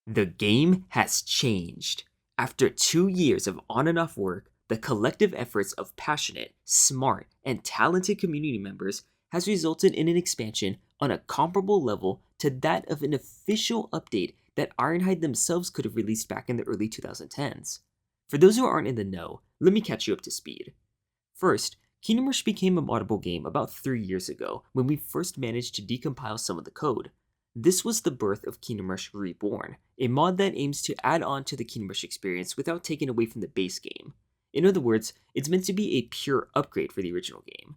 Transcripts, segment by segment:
The game has changed. After 2 years of on and off work, the collective efforts of passionate, smart, and talented community members has resulted in an expansion on a comparable level to that of an official update that Ironhide themselves could have released back in the early 2010s. For those who aren't in the know, let me catch you up to speed. First, Kingdom Rush became a moddable game about 3 years ago when we first managed to decompile some of the code. This was the birth of Kingdom Rush ReBBBorn, a mod that aims to add on to the Kingdom Rush experience without taking away from the base game. In other words, it's meant to be a pure upgrade for the original game.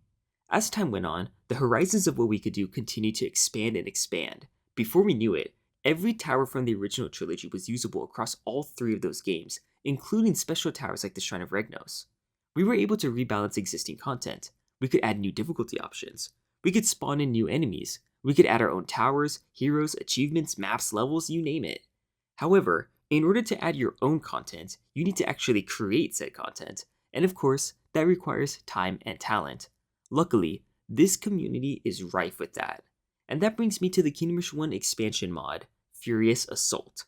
As time went on, the horizons of what we could do continued to expand and expand. Before we knew it, every tower from the original trilogy was usable across all 3 of those games, including special towers like the Shrine of Regnos. We were able to rebalance existing content. We could add new difficulty options. We could spawn in new enemies. We could add our own towers, heroes, achievements, maps, levels, you name it. However, in order to add your own content, you need to actually create said content, and of course, that requires time and talent. Luckily, this community is rife with that. And that brings me to the Kingdom Rush 1 expansion mod, Furious Assault.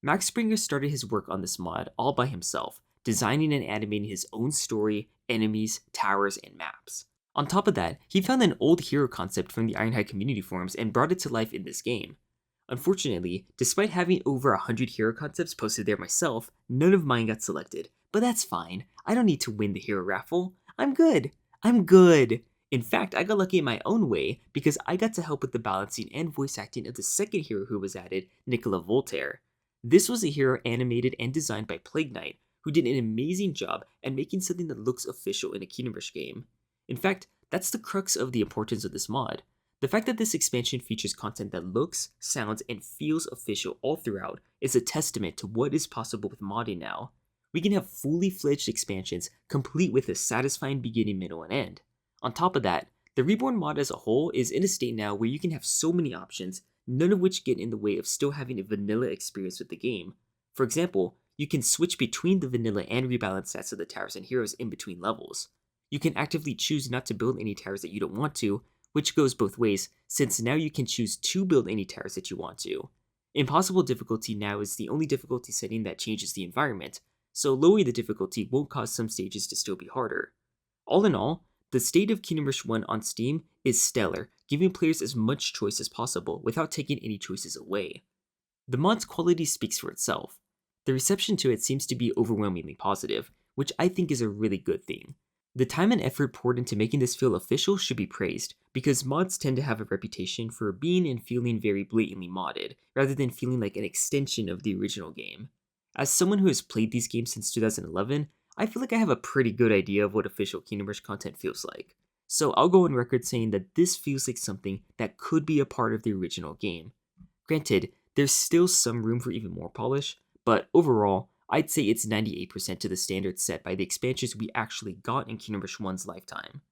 Max Springer started his work on this mod all by himself, designing and animating his own story, enemies, towers, and maps. On top of that, he found an old hero concept from the Ironhide community forums and brought it to life in this game. Unfortunately, despite having over 100 hero concepts posted there myself, none of mine got selected. But that's fine, I don't need to win the hero raffle. I'm good. In fact, I got lucky in my own way because I got to help with the balancing and voice acting of the second hero who was added, Nicola Voltaire. This was a hero animated and designed by Plague Knight, who did an amazing job at making something that looks official in a Kingdom Rush game. In fact, that's the crux of the importance of this mod. The fact that this expansion features content that looks, sounds, and feels official all throughout is a testament to what is possible with modding now. We can have fully fledged expansions complete with a satisfying beginning, middle, and end. On top of that, the ReBBBorn mod as a whole is in a state now where you can have so many options, none of which get in the way of still having a vanilla experience with the game. For example, you can switch between the vanilla and rebalanced stats of the towers and heroes in between levels. You can actively choose not to build any towers that you don't want to, which goes both ways, since now you can choose to build any towers that you want to. Impossible difficulty now is the only difficulty setting that changes the environment, so lowering the difficulty won't cause some stages to still be harder. All in all, the state of Kingdom Rush 1 on Steam is stellar, giving players as much choice as possible without taking any choices away. The mod's quality speaks for itself. The reception to it seems to be overwhelmingly positive, which I think is a really good thing. The time and effort poured into making this feel official should be praised, because mods tend to have a reputation for being and feeling very blatantly modded, rather than feeling like an extension of the original game. As someone who has played these games since 2011, I feel like I have a pretty good idea of what official Kingdom Rush content feels like. So I'll go on record saying that this feels like something that could be a part of the original game. Granted, there's still some room for even more polish, but overall, I'd say it's 98% to the standards set by the expansions we actually got in Kingdom Rush 1's lifetime.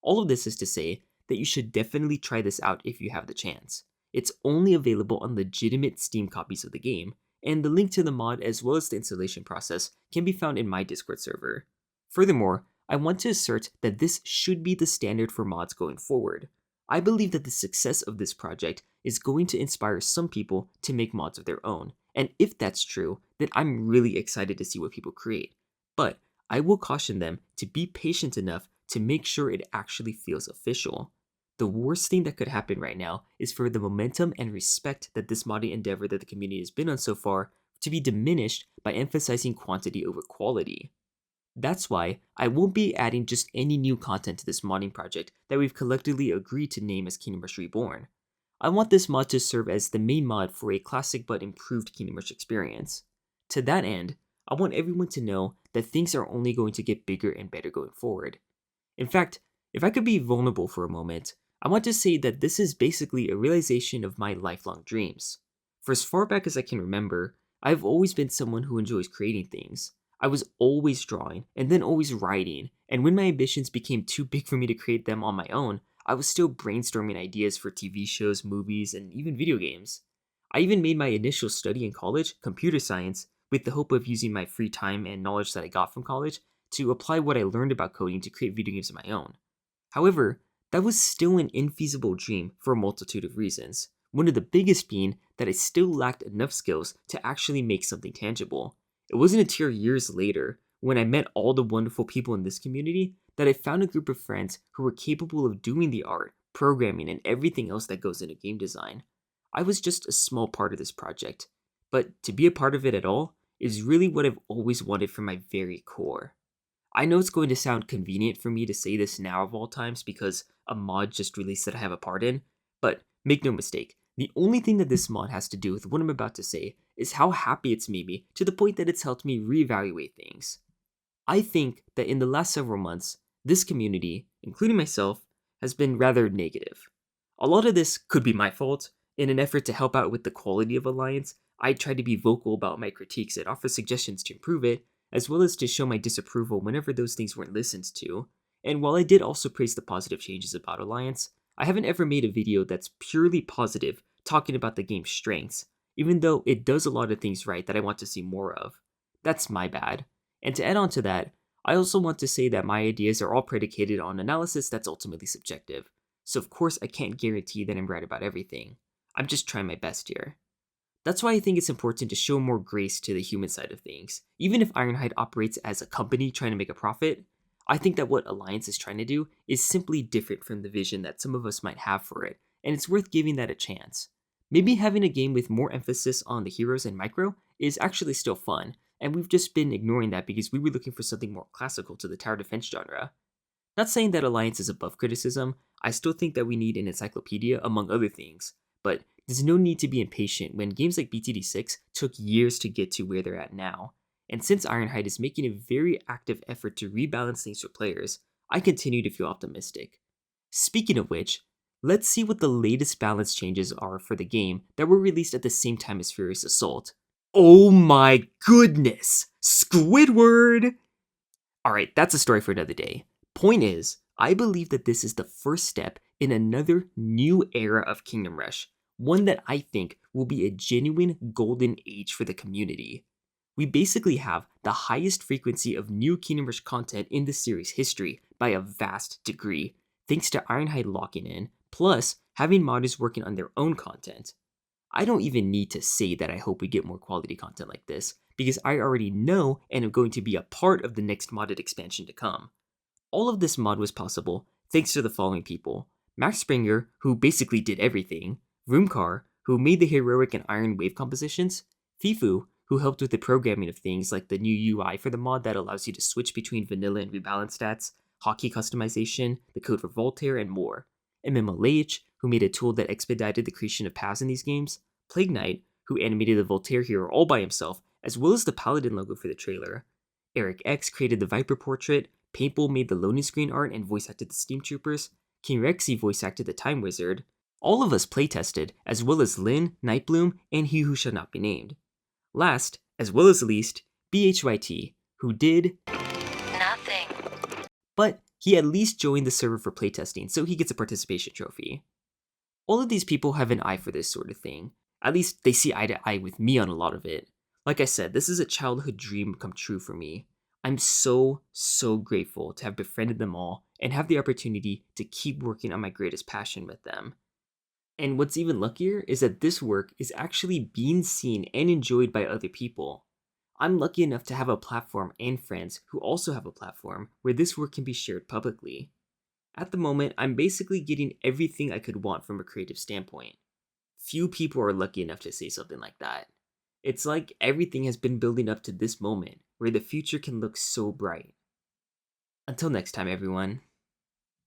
All of this is to say that you should definitely try this out if you have the chance. It's only available on legitimate Steam copies of the game, and the link to the mod as well as the installation process can be found in my Discord server. Furthermore, I want to assert that this should be the standard for mods going forward. I believe that the success of this project is going to inspire some people to make mods of their own, and if that's true, then I'm really excited to see what people create. But I will caution them to be patient enough to make sure it actually feels official. The worst thing that could happen right now is for the momentum and respect that this modding endeavor that the community has been on so far to be diminished by emphasizing quantity over quality. That's why I won't be adding just any new content to this modding project that we've collectively agreed to name as Kingdom Rush ReBBBorn. I want this mod to serve as the main mod for a classic but improved Kingdom Rush experience. To that end, I want everyone to know that things are only going to get bigger and better going forward. In fact, if I could be vulnerable for a moment, I want to say that this is basically a realization of my lifelong dreams. For as far back as I can remember, I've always been someone who enjoys creating things. I was always drawing, and then always writing, and when my ambitions became too big for me to create them on my own, I was still brainstorming ideas for TV shows, movies, and even video games. I even made my initial study in college, computer science, with the hope of using my free time and knowledge that I got from college to apply what I learned about coding to create video games of my own. However, that was still an infeasible dream for a multitude of reasons, one of the biggest being that I still lacked enough skills to actually make something tangible. It wasn't until years later, when I met all the wonderful people in this community, that I found a group of friends who were capable of doing the art, programming, and everything else that goes into game design. I was just a small part of this project, but to be a part of it at all is really what I've always wanted from my very core. I know it's going to sound convenient for me to say this now of all times because a mod just released that I have a part in, but make no mistake, the only thing that this mod has to do with what I'm about to say is how happy it's made me to the point that it's helped me reevaluate things. I think that in the last several months, this community, including myself, has been rather negative. A lot of this could be my fault. In an effort to help out with the quality of Alliance, I tried to be vocal about my critiques and offer suggestions to improve it, as well as to show my disapproval whenever those things weren't listened to. And while I did also praise the positive changes about Alliance, I haven't ever made a video that's purely positive talking about the game's strengths, even though it does a lot of things right that I want to see more of. That's my bad. And to add on to that, I also want to say that my ideas are all predicated on analysis that's ultimately subjective, so of course I can't guarantee that I'm right about everything. I'm just trying my best here. That's why I think it's important to show more grace to the human side of things. Even if Ironhide operates as a company trying to make a profit, I think that what Alliance is trying to do is simply different from the vision that some of us might have for it, and it's worth giving that a chance. Maybe having a game with more emphasis on the heroes and micro is actually still fun, and we've just been ignoring that because we were looking for something more classical to the tower defense genre. Not saying that Alliance is above criticism, I still think that we need an encyclopedia among other things, but there's no need to be impatient when games like BTD6 took years to get to where they're at now. And since Ironhide is making a very active effort to rebalance things for players, I continue to feel optimistic. Speaking of which, let's see what the latest balance changes are for the game that were released at the same time as Furious Assault. Oh my goodness! Squidward! Alright, that's a story for another day. Point is, I believe that this is the first step in another new era of Kingdom Rush, one that I think will be a genuine golden age for the community. We basically have the highest frequency of new Kingdom Rush content in the series history by a vast degree, thanks to Ironhide locking in, plus having modders working on their own content. I don't even need to say that I hope we get more quality content like this, because I already know and am going to be a part of the next modded expansion to come. All of this mod was possible thanks to the following people: Max Springer, who basically did everything; Roomcar, who made the heroic and iron wave compositions; Fifu, who helped with the programming of things like the new UI for the mod that allows you to switch between vanilla and rebalance stats, hotkey customization, the code for Voltaire, and more; MMLH, who made a tool that expedited the creation of paths in these games; Plague Knight, who animated the Voltaire hero all by himself, as well as the Paladin logo for the trailer; Eric X created the Viper portrait; Paintball made the loading screen art and voice acted the Steam Troopers; King Rexy voice acted the Time Wizard. All of us playtested, as well as Lynn, Nightbloom, and He Who Shall Not Be Named. Last, as well as least, BHYT, who did nothing. But he at least joined the server for playtesting, so he gets a participation trophy. All of these people have an eye for this sort of thing. At least they see eye to eye with me on a lot of it. Like I said, this is a childhood dream come true for me. I'm so grateful to have befriended them all and have the opportunity to keep working on my greatest passion with them. And what's even luckier is that this work is actually being seen and enjoyed by other people. I'm lucky enough to have a platform and friends who also have a platform where this work can be shared publicly. At the moment, I'm basically getting everything I could want from a creative standpoint. Few people are lucky enough to say something like that. It's like everything has been building up to this moment where the future can look so bright. Until next time, everyone.